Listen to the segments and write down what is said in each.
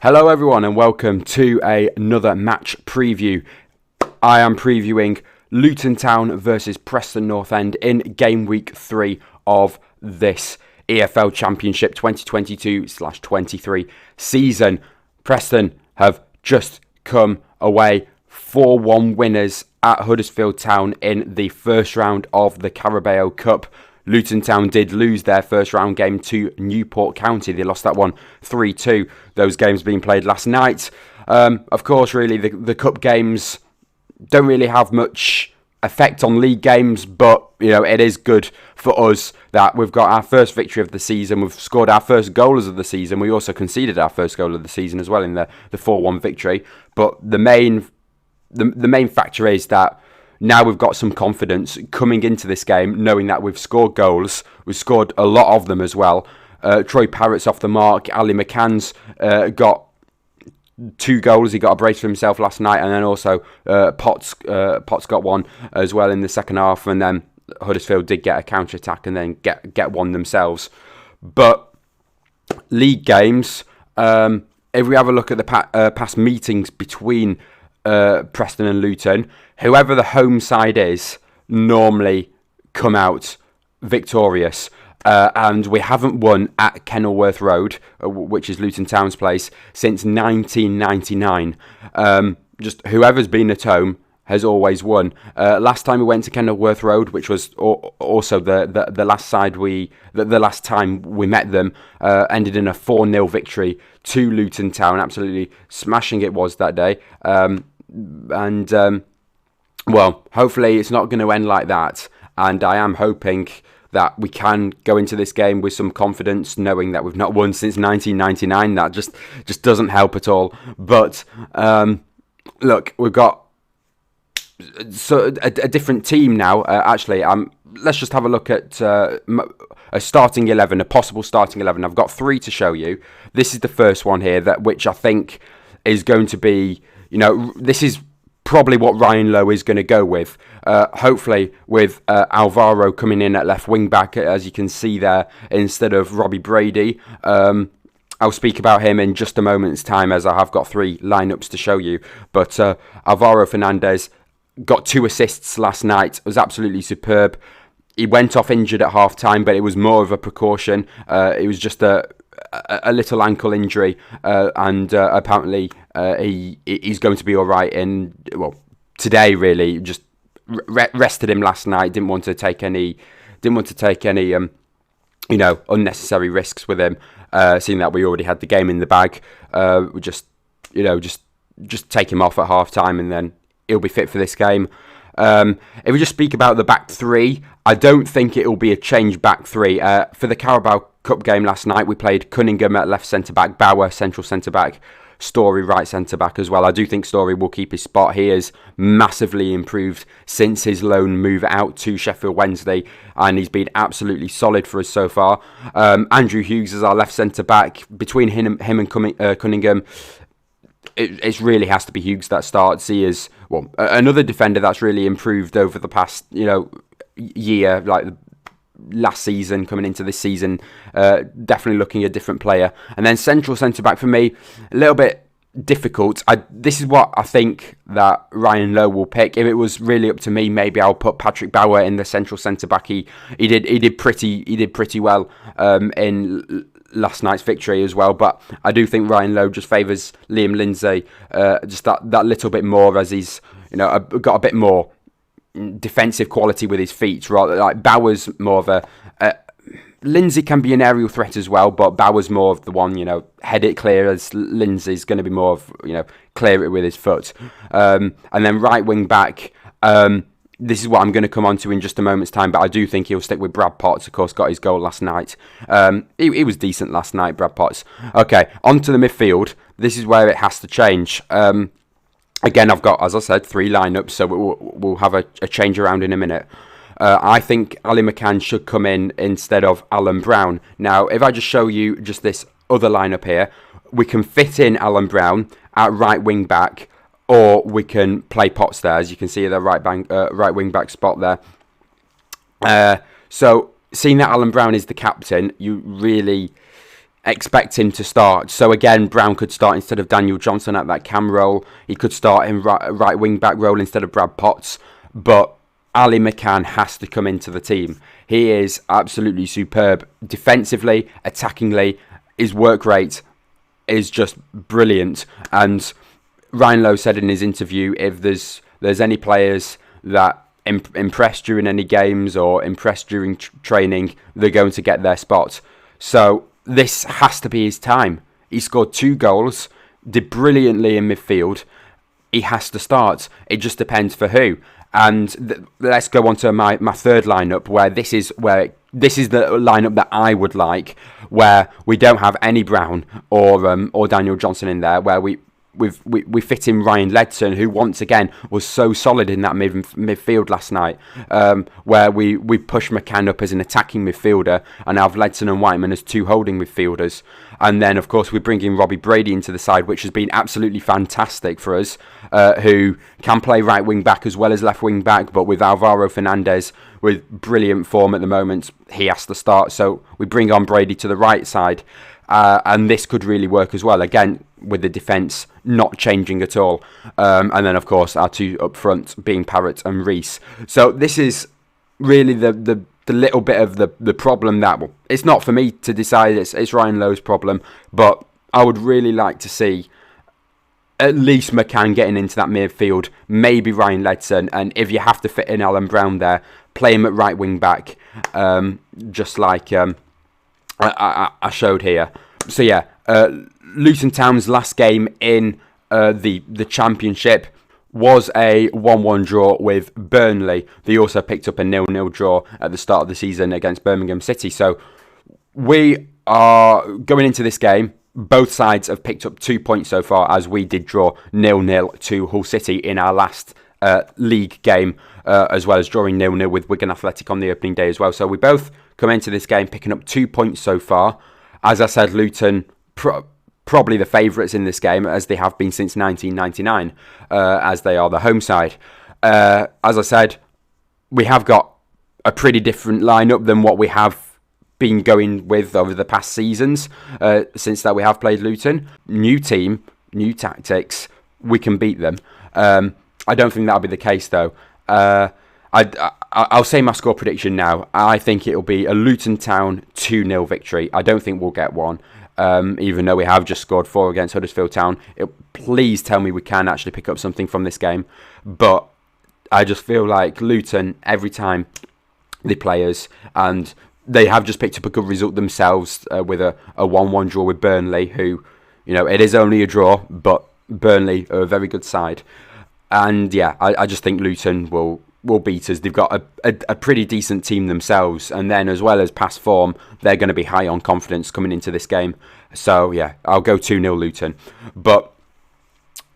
Hello everyone and welcome to another match preview. I am previewing Luton Town versus Preston North End in game week 3 of this EFL Championship 2022/23 season. Preston have just come away 4-1 winners at Huddersfield Town in the first round of the Carabao Cup. Luton Town did lose their first round game to Newport County. They lost that one 3-2. Those games being played last night. Of course, really, the cup games don't really have much effect on league games, but it is good for us that we've got our first victory of the season. We've scored our first goals of the season. We also conceded our first goal of the season as well in the 4-1 victory. But the main factor is that now we've got some confidence coming into this game, knowing that we've scored goals. We've scored a lot of them as well. Troy Parrott's off the mark. Ali McCann's got 2 goals. He got a brace for himself last night, and then also Potts got one as well in the second half. And then Huddersfield did get a counter attack and then get one themselves. But league games, if we have a look at the past meetings between Preston and Luton, whoever the home side is normally come out victorious. And we haven't won at Kenilworth Road, which is Luton Town's place, since 1999. Just whoever's been at home has always won. Last time we went to Kenilworth Road, which was also the last time we met them, ended in a 4-0 victory to Luton Town. Absolutely smashing it was that day. Well, hopefully it's not going to end like that. And I am hoping that we can go into this game with some confidence, knowing that we've not won since 1999. That just doesn't help at all. But look, we've got a different team now. Actually, let's just have a look at a starting 11, a possible starting 11. I've got 3 to show you. This is the first one here, which I think is going to be, this is probably what Ryan Lowe is going to go with. Hopefully with Alvaro coming in at left wing back, as you can see there, instead of Robbie Brady. I'll speak about him in just a moment's time, as I have got 3 lineups to show you. But Alvaro Fernandez got 2 assists last night. It was absolutely superb. He went off injured at half time, but it was more of a precaution. It was just a little ankle injury, and apparently he's going to be all right. Today really just rested him last night. Didn't want to take any unnecessary risks with him, seeing that we already had the game in the bag. We just take him off at half time, and then he'll be fit for this game. If we just speak about the back 3, I don't think it will be a changed back 3. For the Carabao Cup game last night, we played Cunningham at left centre-back, Bauer central centre-back, Story right centre-back as well. I do think Story will keep his spot. He has massively improved since his loan move out to Sheffield Wednesday, and he's been absolutely solid for us so far. Andrew Hughes is our left centre-back. Between him and Cunningham, it really has to be Hughes that starts. He is another defender that's really improved over the past year, like last season coming into this season. Definitely looking a different player. And then central centre back for me, a little bit difficult. This is what I think that Ryan Lowe will pick. If it was really up to me, maybe I'll put Patrick Bauer in the central centre back. He did pretty well in last night's victory as well, but I do think Ryan Lowe just favours Liam Lindsay just that little bit more, as he's got a bit more defensive quality with his feet. Rather, like Bauer's more of a Lindsay can be an aerial threat as well, but Bauer's more of the one, head it clear, as Lindsay's going to be more of, clear it with his foot. And then right wing back, this is what I'm going to come on to in just a moment's time, but I do think he'll stick with Brad Potts. Of course, got his goal last night. He was decent last night, Brad Potts. Okay, on to the midfield. This is where it has to change. Again, I've got, as I said, 3 lineups, so we'll have a change around in a minute. I think Ali McCann should come in instead of Alan Brown. Now, if I just show you just this other lineup here, we can fit in Alan Brown at right wing back, or we can play Potts there, as you can see the right wing back spot there. So seeing that Alan Brown is the captain, you really expect him to start. So again, Brown could start instead of Daniel Johnson at that cam role. He could start in right wing back role instead of Brad Potts. But Ali McCann has to come into the team. He is absolutely superb defensively, attackingly. His work rate is just brilliant. And Ryan Lowe said in his interview, if there's any players that impressed during any games or impressed during training, they're going to get their spot. So this has to be his time. He scored 2 goals, did brilliantly in midfield. He has to start. It just depends for who. And let's go on to my third lineup, where this is the lineup that I would like, where we don't have any Brown or Daniel Johnson in there, where we fit in Ryan Ledson, who once again was so solid in that midfield last night, where we push McCann up as an attacking midfielder and have Ledson and Whiteman as 2 holding midfielders. And then, of course, we bring in Robbie Brady into the side, which has been absolutely fantastic for us, who can play right wing back as well as left wing back, but with Alvaro Fernandez with brilliant form at the moment, he has to start. So we bring on Brady to the right side, and this could really work as well. Again, with the defence not changing at all. And then, of course, our 2 up front being Parrott and Reese. So this is really the little bit of the problem that, well, it's not for me to decide, it's Ryan Lowe's problem, but I would really like to see at least McCann getting into that midfield, maybe Ryan Ledson, and if you have to fit in Alan Brown there, play him at right wing back, just like I showed here. So yeah, Luton Town's last game in the Championship was a 1-1 draw with Burnley. They also picked up a 0-0 draw at the start of the season against Birmingham City. So we are going into this game. Both sides have picked up 2 points so far, as we did draw 0-0 to Hull City in our last league game, as well as drawing 0-0 with Wigan Athletic on the opening day as well. So we both come into this game picking up 2 points so far. As I said, Luton probably the favourites in this game, as they have been since 1999, as they are the home side. As I said, we have got a pretty different lineup than what we have been going with over the past seasons, since that we have played Luton. New team, new tactics, we can beat them. I don't think that'll be the case, though. I'll say my score prediction now. I think it'll be a Luton Town 2-0 victory. I don't think we'll get one. Even though we have just scored 4 against Huddersfield Town. Please tell me we can actually pick up something from this game. But I just feel like Luton, every time they play us, and they have just picked up a good result themselves with a 1-1 draw with Burnley, who, you know, it is only a draw, but Burnley are a very good side. And yeah, I just think Luton will beat us. They've got a pretty decent team themselves, and then as well as past form, they're going to be high on confidence coming into this game. So yeah, I'll go 2-0 Luton. But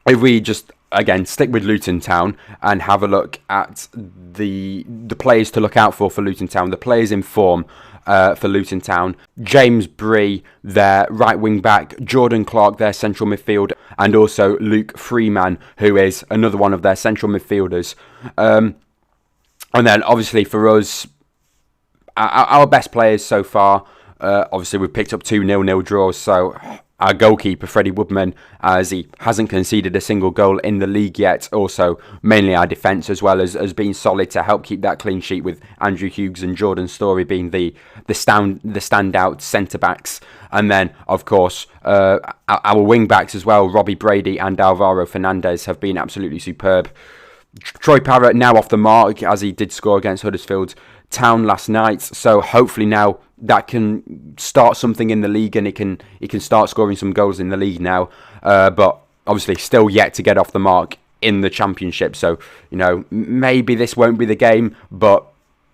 if we just again stick with Luton Town and have a look at the players to look out for Luton Town, the players in form for Luton Town: James Bree, their right wing back; Jordan Clark, their central midfield; and also Luke Freeman, who is another one of their central midfielders. And then, obviously, for us, our best players so far, obviously, we've picked up 2 0-0 draws. So, our goalkeeper, Freddie Woodman, as he hasn't conceded a single goal in the league yet. Also, mainly our defence, as well as being solid to help keep that clean sheet, with Andrew Hughes and Jordan Storey being the standout centre-backs. And then, of course, our wing-backs as well, Robbie Brady and Alvaro Fernandez, have been absolutely superb. Troy Parrott now off the mark, as he did score against Huddersfield Town last night. So hopefully now that can start something in the league, and he can start scoring some goals in the league now. But obviously still yet to get off the mark in the Championship. So, you know, maybe this won't be the game, but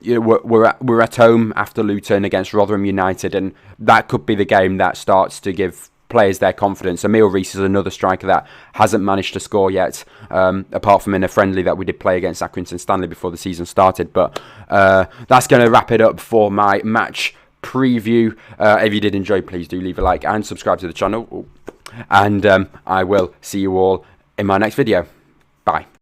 you know, we're at home after Luton against Rotherham United, and that could be the game that starts to give players their confidence. Emile Reese is another striker that hasn't managed to score yet, apart from in a friendly that we did play against Accrington Stanley before the season started. But that's going to wrap it up for my match preview. If you did enjoy, please do leave a like and subscribe to the channel. And I will see you all in my next video. Bye.